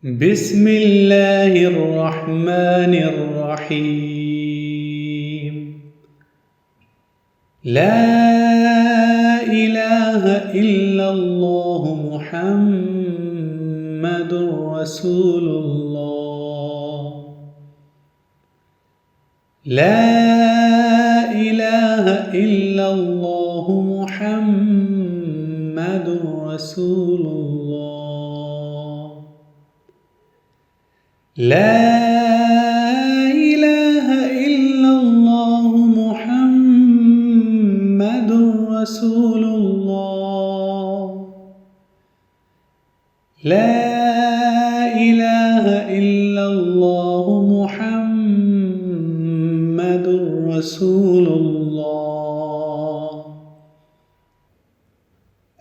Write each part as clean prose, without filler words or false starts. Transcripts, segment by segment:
بسم الله الرحمن الرحيم. لا إله إلا الله محمد رسول الله. لا إله إلا الله محمد رسول الله. لا إله إلا الله محمد رسول الله. لا إله إلا الله محمد رسول الله.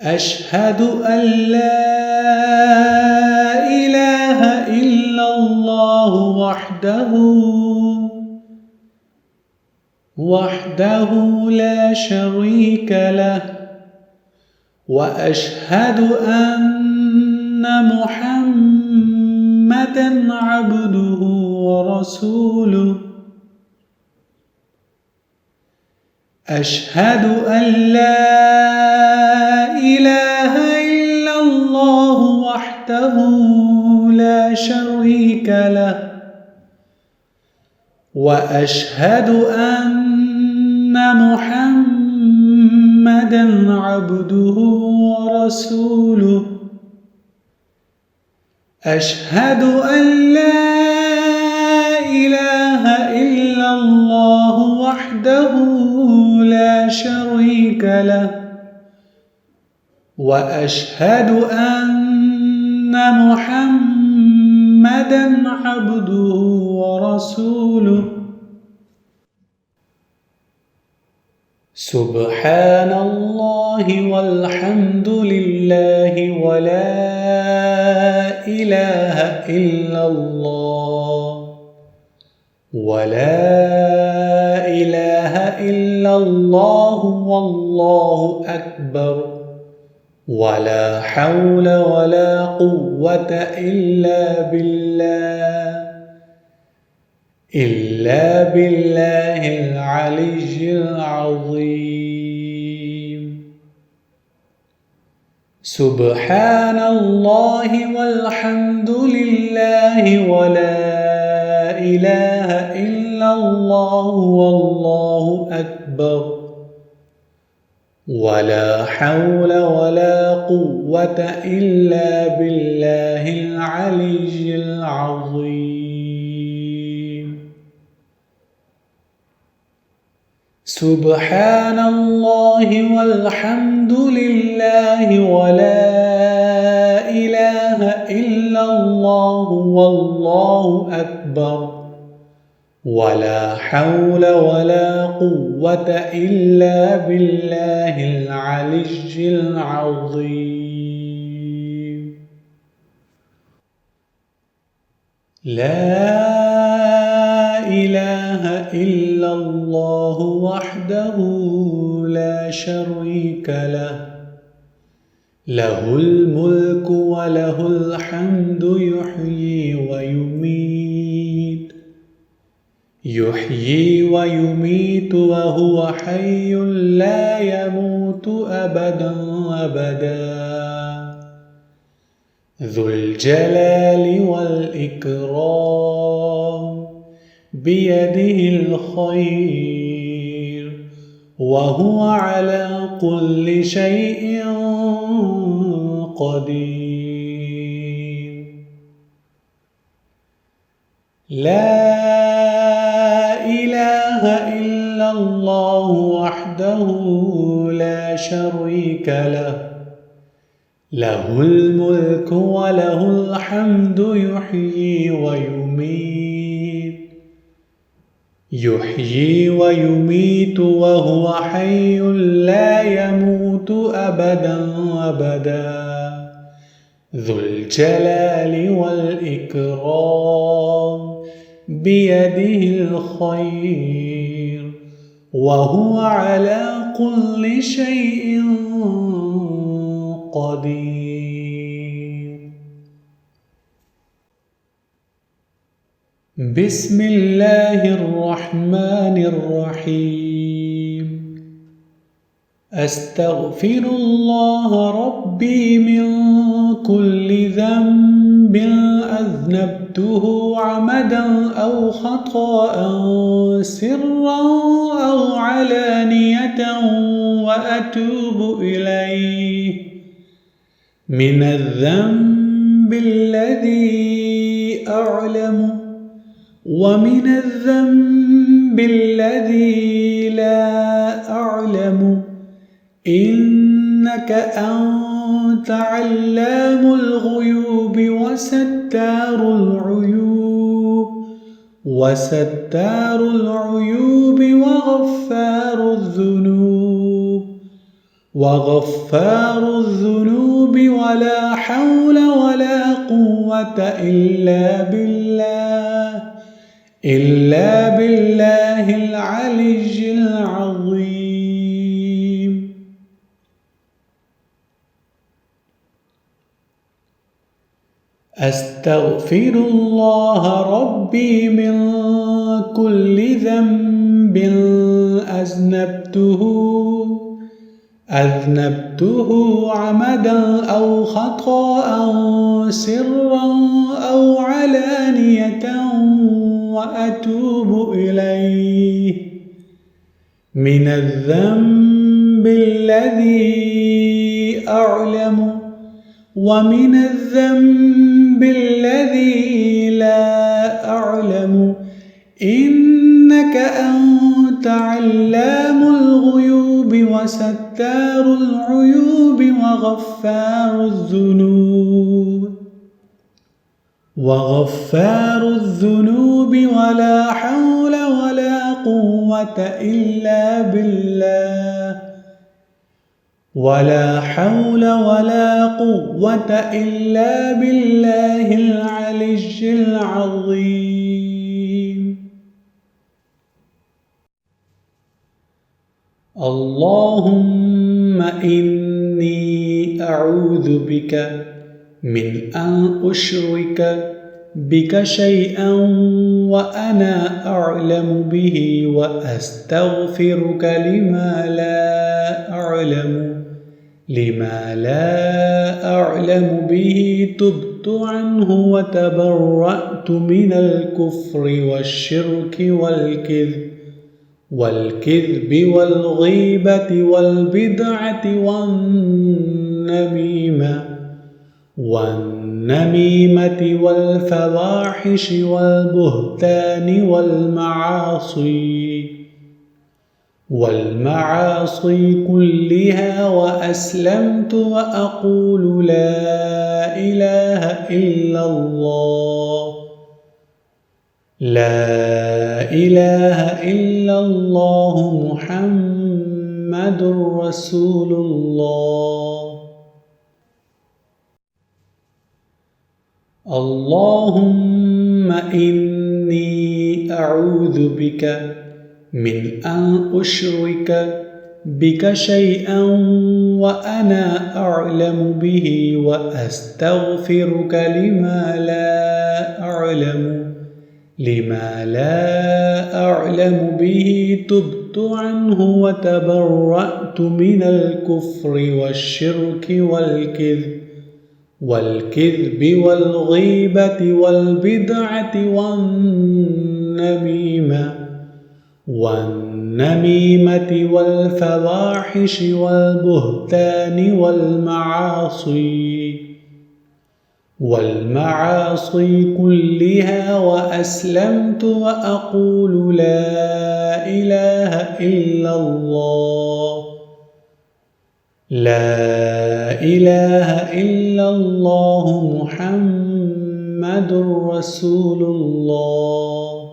أشهد أن لا إله إلا الله وحده لا شريك له، وأشهد أن محمدًا عبده ورسوله. أشهد أن لا إله إلا الله وحده لا شريك له، وأشهد أن محمدًا عبده ورسوله. أشهد أن لا إله إلا الله وحده لا شريك له، وأشهد أن محمدًا عبده ورسوله. سبحان الله والحمد لله ولا إله إلا الله، ولا إله إلا الله والله أكبر، ولا حول ولا قوة إلا بالله العلي العظيم. سبحان الله والحمد لله ولا إله إلا الله والله أكبر، ولا حول ولا قوة إلا بالله العلي العظيم. سبحان الله والحمد لله ولا إله إلا الله والله أكبر، ولا حول ولا قوة إلا بالله العلي العظيم. لا إله إلا الله وحده لا شريك له، له الملك وله الحمد يحيي ويميت وهو حي لا يموت أبدًا ذو الجلال والإكرام بيده الخير، وهو على كل شيء قدير. لا إله إلا الله وحده لا شريك له، له الملك وله الحمد يحيي ويميت وهو حي لا يموت أبدًا ذو الجلال والإكرام بيده الخير، وهو على كل شيء قدير. بسم الله الرحمن الرحيم أستغفر الله ربي من كل ذنب أذنبته عمدا أو خطأ سرا أو علانية وأتوب إليه من الذنب الذي أعلم ومن الذنب الذي لا أعلم إنك أنت علام الغيوب وستار العيوب وغفار الذنوب ولا حول ولا قوة إلا بالله العلي العظيم أستغفر الله ربي من كل ذنب أذنبته عمدا أو خطأ سرا أو علانية وأتوب إليه من الذنب الذي أعلم ومن الذنب الذي لا أعلم إنك أنت علام الغيوب وستار العيوب وغفار الذنوب ولا حول ولا قوة إلا بالله العلي العظيم اللهم إني أعوذ بك من أن أشرك بك شيئا وأنا أعلم به وأستغفرك لما لا أعلم به تبت عنه وتبرأت من الكفر والشرك والكذب والغيبة والبدعة والنميمة والفواحش والبهتان والمعاصي كلها وأسلمت وأقول لا إله إلا الله محمد رسول الله اللهم إني أعوذ بك من أن أشرك بك شيئا وأنا أعلم به وأستغفرك لما لا أعلم به تبت عنه وتبرأت من الكفر والشرك والكذب والغيبة والبدعة والنميمة والفواحش والبهتان والمعاصي كلها وأسلمت وأقول لا إله إلا الله محمد رسول الله